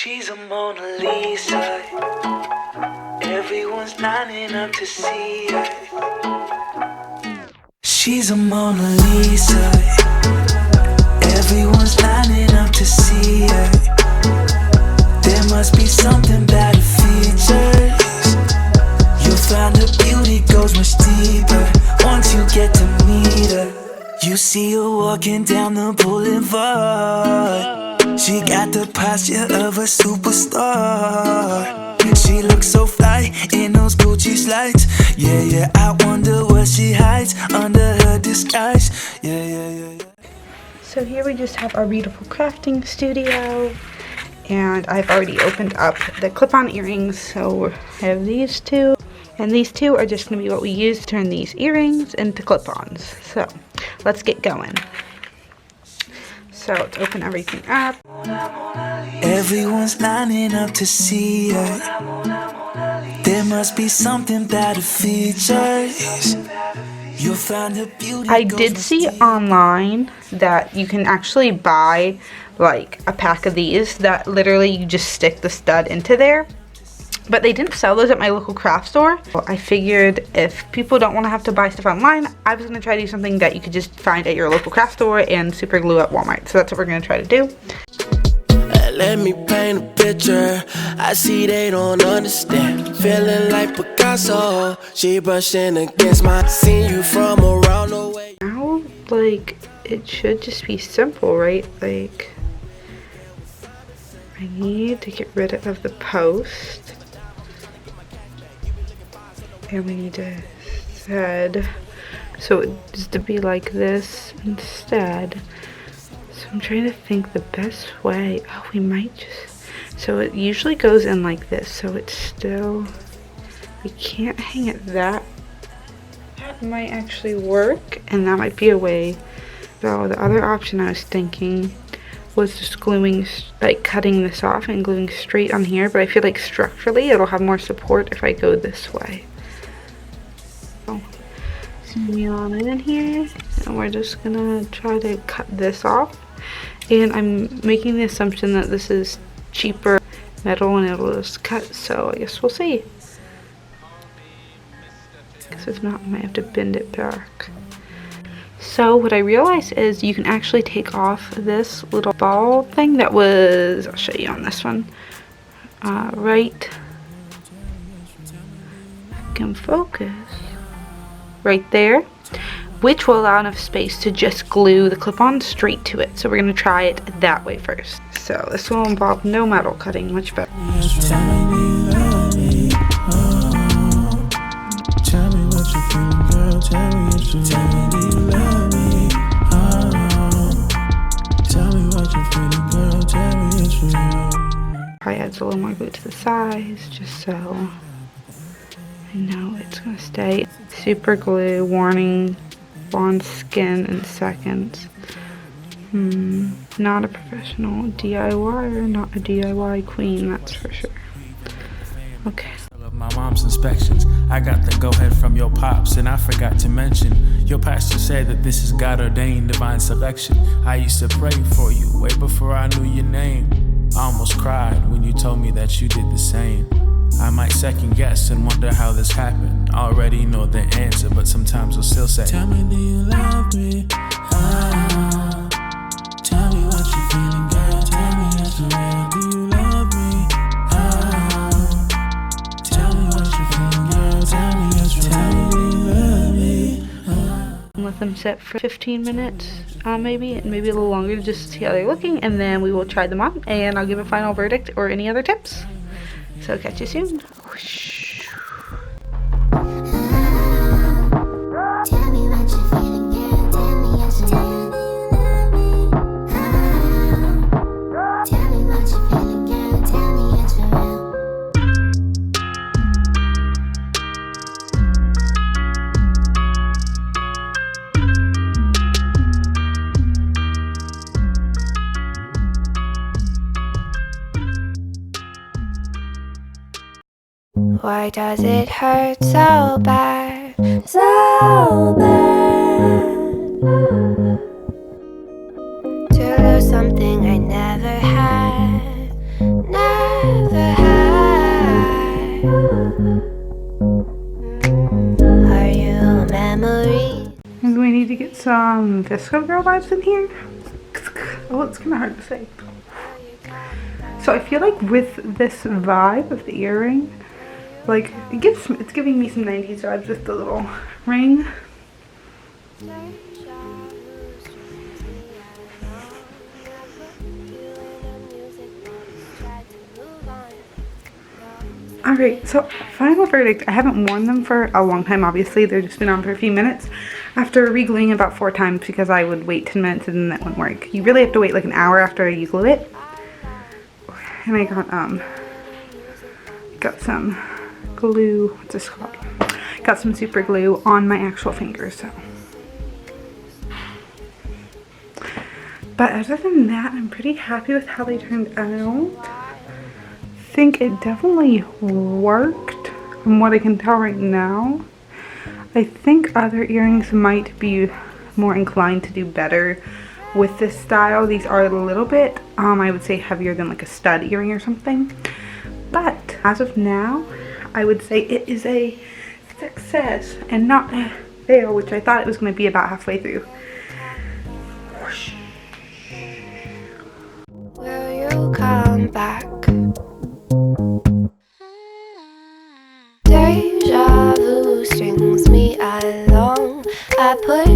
She's a Mona Lisa. Everyone's lining up to see her. She's a Mona Lisa. Everyone's lining up to see her. There must be something about her features. You'll find her beauty goes much deeper once you get to meet her. You see her walking down the boulevard. She got the posture of a superstar. She looks so fly in those Gucci slides. Yeah, I wonder what she hides under her disguise. Yeah. So here we just have our beautiful crafting studio. And I've already opened up the clip-on earrings. So I have these two. And these two are just going to be what we use to turn these earrings into clip-ons. So let's get going. So let's open everything up. Everyone's lining up to see her. There must be something about her features. You'll find her beauty. I did see online that you can actually buy like a pack of these that literally you just stick the stud into there. But they didn't sell those at my local craft store. So I figured if people don't want to have to buy stuff online, I was going to try to do something that you could just find at your local craft store and super glue at Walmart. So that's what we're going to try to do. Let me paint a picture. I see they don't understand. Feeling like Picasso. She brushing against my. Seen you from around the way. Now, like, it should just be simple, right? Like, I need to get rid of the post. And we need to thread, so it needs to be like this instead. So I'm trying to think the best way. Oh, we might just, so it usually goes in like this, so it's still, we can't hang it that might actually work, and that might be a way. So the other option I was thinking was just gluing, like cutting this off and gluing straight on here, but I feel like structurally it'll have more support if I go this way. Zoom on in here, and we're just gonna try to cut this off. And I'm making the assumption that this is cheaper metal and it'll just cut, so I guess we'll see. Because if not, I might have to bend it back. So what I realized is you can actually take off this little ball thing that was, I'll show you on this one, right, I can focus right there, which will allow enough space to just glue the clip-on straight to it. So we're going to try it that way first. So this will involve no metal cutting, much better. Probably adds a little more glue to the sides, just so I know it's going to stay. Super glue, warning, bond skin in seconds. Not a professional DIYer, not a DIY queen, that's for sure. Okay. My mom's inspections, I got the go-ahead from your pops, and I forgot to mention, your pastor said that this is God-ordained divine selection. I used to pray for you way before I knew your name. I almost cried when you told me that you did the same. I might second guess and wonder how this happened. Already know the answer, but sometimes I'll still say, tell me, do you love me? Tell me what you're feeling, girl. Tell me it's real. Do you love me? Tell me what you're feeling, girl. Tell me it's real. Tell me, do you love me? Let them sit for 15 minutes, maybe a little longer, just to see how they're looking, and then we will try them on, and I'll give a final verdict or any other tips. So catch you soon. Whoosh. Why does it hurt so bad? So bad to lose something I never had. Never some Visco Girl vibes in here. Oh, it's kind of hard to say. So I feel like with this vibe of the earring, like it's giving me some 90s vibes with the little ring. Alright, so final verdict. I haven't worn them for a long time, obviously. They've just been on for a few minutes. After re-gluing about 4 times because I would wait 10 minutes and then that wouldn't work. You really have to wait like an hour after you glue it. And I got some glue, what's this called? Got some super glue on my actual fingers, so. But other than that, I'm pretty happy with how they turned out. I think it definitely worked from what I can tell right now. I think other earrings might be more inclined to do better with this style. These are a little bit, I would say heavier than like a stud earring or something. But as of now, I would say it is a success and not a fail, which I thought it was going to be about halfway through. Will you come back? Deja vu strings me along. I put